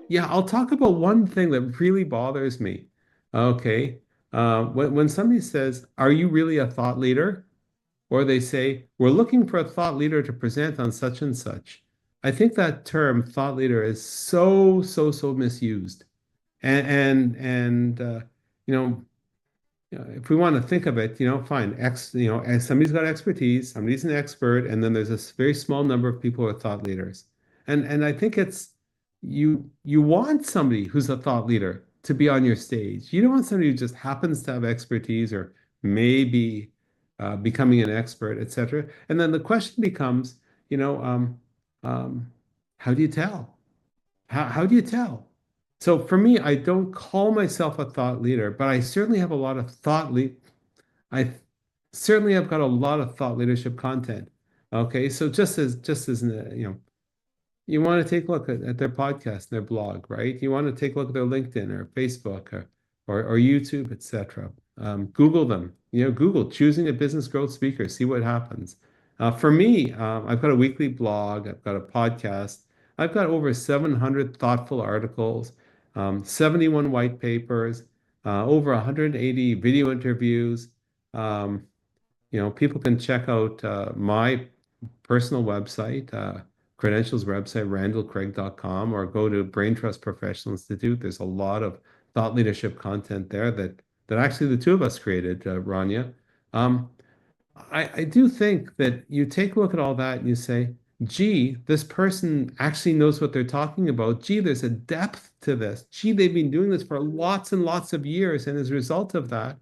Yeah, I'll talk about one thing that really bothers me. Okay. When somebody says, "Are you really a thought leader?" Or they say, "We're looking for a thought leader to present on such and such." I think that term thought leader is so misused. And you know, if we want to think of it, fine. Somebody's got expertise, somebody's an expert, and then there's this very small number of people who are thought leaders. And I think it's you want somebody who's a thought leader to be on your stage. You don't want somebody who just happens to have expertise or maybe becoming an expert, etc. And then the question becomes, you know, um, how do you tell? How do you tell? So for me, I don't call myself a thought leader, but I certainly have a lot of I certainly have got a lot of thought leadership content. Okay, so just as you want to take a look at their podcast, their blog, right? You want to take a look at their LinkedIn or Facebook or YouTube, etc. Google them. Google choosing a business growth speaker, see what happens. For me, I've got a weekly blog, I've got a podcast, I've got over 700 thoughtful articles, 71 white papers, over 180 video interviews. Um, People can check out my personal website, credentials website, randallcraig.com, or go to Braintrust Professional Institute. There's a lot of thought leadership content there that actually the two of us created, Rania. Um, I do think that you take a look at all that and you say, gee, this person actually knows what they're talking about. Gee, there's a depth to this. Gee, they've been doing this for lots and lots of years. And as a result of that,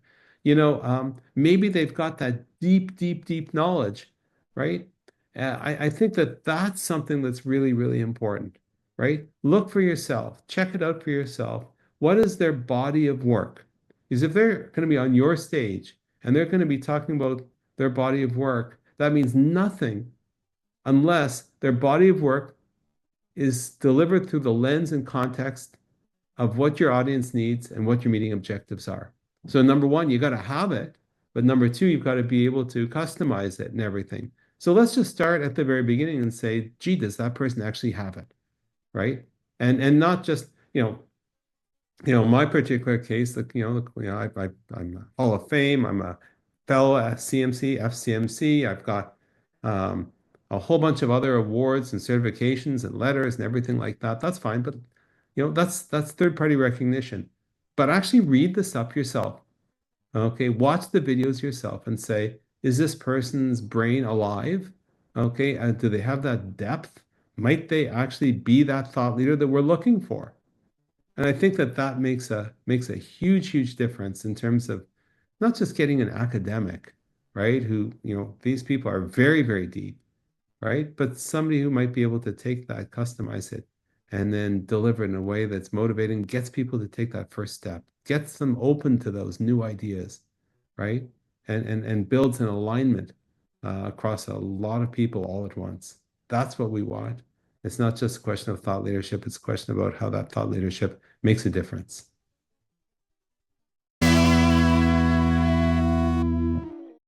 maybe they've got that deep knowledge, right? I think that that's something that's really, really important, right? Look for yourself, check it out for yourself. What is their body of work? Because if they're going to be on your stage and they're going to be talking about their body of work, that means nothing unless their body of work is delivered through the lens and context of what your audience needs and what your meeting objectives are. So number one, you got to have it, but number two, you've got to be able to customize it and everything. So let's just start at the very beginning and say, gee, does that person actually have it? Right? And not just, my particular case, I'm a Hall of Fame. I'm a fellow at CMC, FCMC. I've got a whole bunch of other awards and certifications and letters and everything like that. That's fine, but that's third-party recognition. But actually read the stuff yourself. Okay, watch the videos yourself and say, is this person's brain alive? Okay, do they have that depth? Might they actually be that thought leader that we're looking for? And I think that that makes a huge difference in terms of not just getting an academic, right? Who, these people are very deep, right? But somebody who might be able to take that, customize it, and then deliver it in a way that's motivating, gets people to take that first step, gets them open to those new ideas, right? And builds an alignment across a lot of people all at once. That's what we want. It's not just a question of thought leadership, it's a question about how that thought leadership makes a difference.